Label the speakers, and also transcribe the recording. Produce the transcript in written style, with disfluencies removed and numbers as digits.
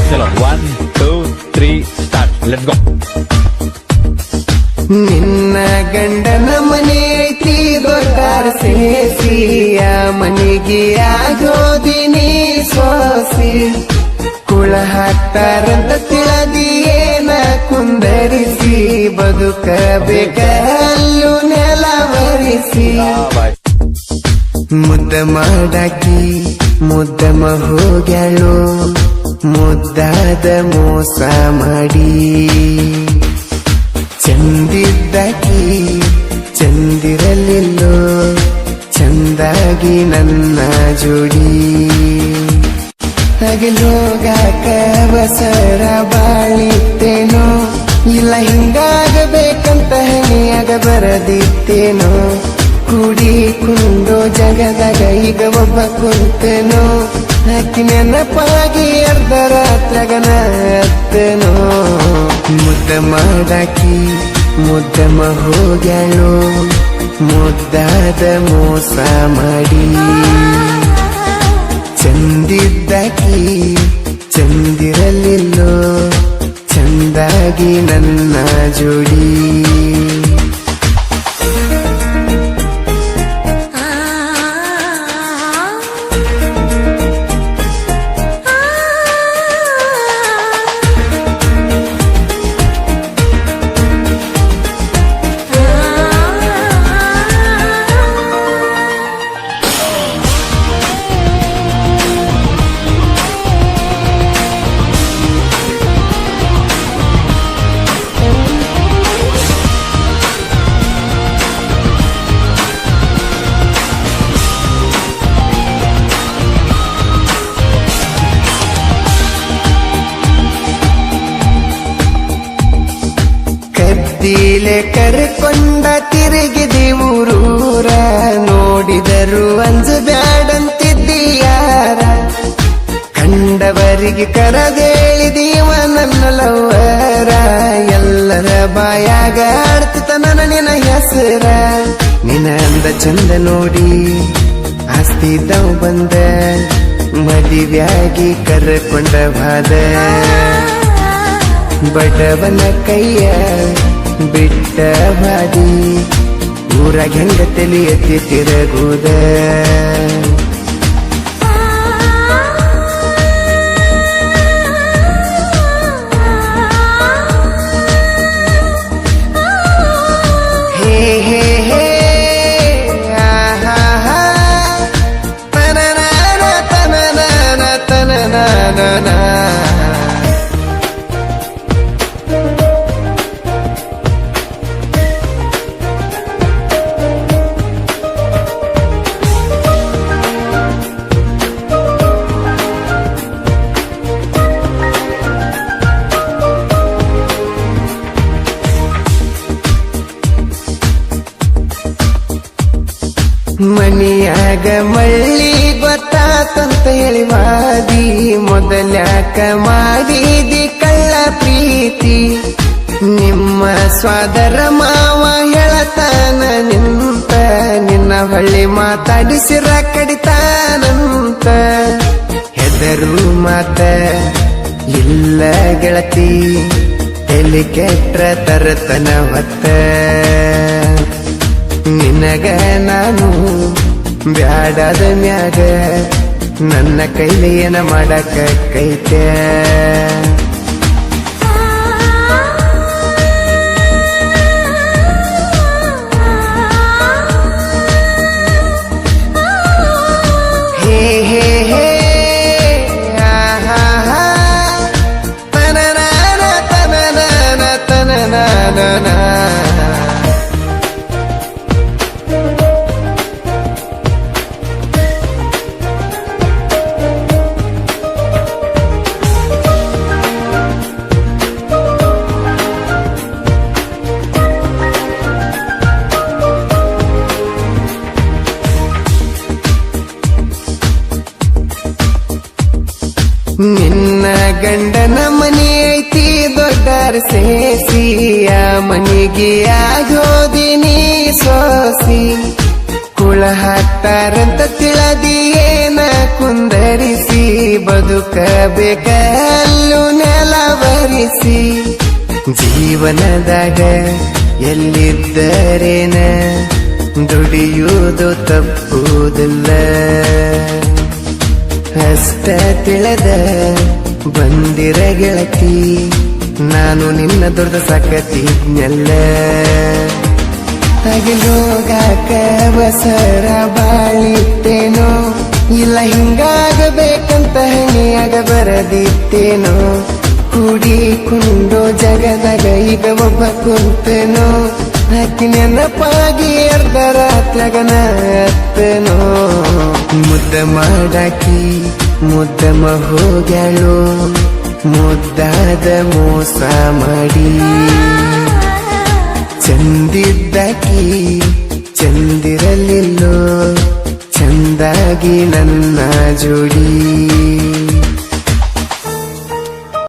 Speaker 1: ಚಲೋ 1 2 3 start let's go.
Speaker 2: ನಿನ್ನ ಗಂಡನ ಮನೆ ಐತಿ ದೊಡ್ಡಾರ ಸೇಸಿಯ ಮನೆಗೆ ಆಗೋದಿನಿ ಸೋಸಿ ಕುಳ ಹಾಕ್ತಾರಂತ ತಿಳಿದಿಯೇನ ಕುಂದರಿಸಿ ಬದುಕಬೇಕಲ್ಲು ನೆಲವರಿಸಿ ಮುದ್ದ ಮಾಡಾಕಿ ಮುದ್ದಮ ಹೋಗ್ಯಾಳು ಮುದ್ದಾದ ಮೋಸ ಮಾಡಿ ಚಂದಿದ್ದಾಕಿ ಚಂದಿರಲಿಲ್ಲೋ ಚಂದಾಗಿ ನನ್ನ ಜೋಡಿ ಹಗಲೋಗಾಕ ಬಸರ ಬಾಳಿತ್ತೇನೋ ಇಲ್ಲ ಹಿಂಗಾಗಬೇಕಂತ ಹಣಿಯಾಗ ಬರದಿತ್ತೇನೋ ಕೂಡಿ ಕುಂದು ಜಗದಾಗ ಈಗ ಒಬ್ಬ ಕುಂತೇನೋ ಹಾಕಿ ನೆನಪಾಗಿ ಅರ್ಧ ರಾತ್ರಗನ ಅತ್ತನೋ ಮುದ್ದ ಮಾಡಾಕಿ ಮುದ್ದಮ ಹೋಗ್ಯಾಳು ಮುದ್ದಾದ ಮೋಸ ಮಾಡಿ ಚಂದಿದ್ದಾಕಿ ಚಂದಿರಲಿಲ್ಲೋ ಚಂದಾಗಿ ನನ್ನ ಜೋಡಿ ಕದ್ದಿಲೆ ಕರ್ಕೊಂಡ ತಿರುಗಿದಿ ಊರೂರ ನೋಡಿದರು ಅಂಜಬ್ಯಾಡಂತಿದ್ದೀಯಾರ ಕಂಡವರಿಗೆ ಕರದೇಳಿದೀವ ನನ್ನ ಲವ್ವರ ಎಲ್ಲರ ಬಾಯಾಗ ಆಡ್ತಿತ ನನ್ನ ನಿನ್ನ ಹೆಸರ ನಿನ್ನ ಅಂದ ಚಂದ ನೋಡಿ ಆಸ್ತಿದ್ದವ್ ಬಂದ ಮದುವೆಯಾಗಿ ಕರ್ಕೊಂಡ ಬಾದ ಬಡವನ ಕೈಯ ಬಿಟ್ಟ ಬಾದಿ ಊರಾಗ ಹೆಂಗ ತಲಿ ಎತ್ತಿ ತಿರುಗುದ ಹೇ ಹೇ ಹೇ ಆಹಾ ತನನ ತನನ ತನನ ಮನಿಯಾಗ ಮಳ್ಳಿ ಗೊತ್ತಾತಂತ ಹೇಳಿವಾದಿ ಮೊದಲ್ಯಾಕ ಮಾಡಿದಿ ಕಳ್ಳ ಪ್ರೀತಿ ನಿಮ್ಮ ಸ್ವಾದರ ಮಾವ ಹೇಳತಾನ ನಿಂತ ನಿನ್ನ ಹೊಳ್ಳಿ ಮಾತಾಡಿಸಿರ ಕಡಿತಾನಂತ ಹೆದರು ಮಾತ ಇಲ್ಲ ಗೆಳತಿ ತಲೆ ಕೆಟ್ರ ತರತನ ಹೊತ್ತ ನಿನಗ ನಾನು ಬ್ಯಾಡಾದ ಮ್ಯಾಗ ನನ್ನ ಕೈಲಿ ಏನ ಮಾಡಕ ಕೈತೆ ಹೇ ಹೇ ಹೇ ಆಹಾ ತನನ ತನನ ತನನ ನಿನ್ನ ಗಂಡನ ಮನೆ ಐತಿ ದೊಡ್ಡಾರ ಸೇಸಿಯ ಮನೆಗೆ ಆಗೋದಿನಿ ಸೋಸಿ ಕುಳ ಮುಳ ಹಾಕ್ತಾರಂತ ತಿಳದಿ ಏನ ಕುಂದರಿಸಿ ಬದುಕಬೇಕಲ್ಲು ನೆಲವರಿಸಿ ಜೀವನದಾಗ ಎಲ್ಲಿದ್ದರೇನ ದುಡಿಯುವುದು ತಪ್ಪುವುದಿಲ್ಲ ಅಷ್ಟ ತಿಳದ ಬಂದಿರ ಗೆಳತಿ ನಾನು ನಿನ್ನ ದೊಡ್ಡ ಸಾಕತಿದ್ನೆಲ್ಲ ತಗಿಲೋಗಾಕ ಬಸರ ಬಾಳಿತ್ತೇನೋ ಇಲ್ಲ ಹಿಂಗಾಗಬೇಕಂತ ಹಣಿಯಾಗ ಬರದಿತ್ತೇನೋ ಕೂಡಿಕೊಂಡು ಜಗದಾಗ ಈಗ ಒಬ್ಬ ಕುಂತೇನೋ ಹಾಕಿ ನೆನಪಾಗಿ ಅರ್ಧ ರಾತ್ರಿಯಾಗನ ಅತ್ತೇನೋ ಮುದ್ದ ಮಾಡಾಕಿ ಮುದ್ದಮ ಹೋಗ್ಯಾಳು ಮುದ್ದಾದ ಮೋಸ ಮಾಡಿ ಚಂದಿದ್ದಕಿ ಚಂದಿರಲಿಲ್ಲೋ ಚಂದಾಗಿ ನನ್ನ ಜೋಡಿ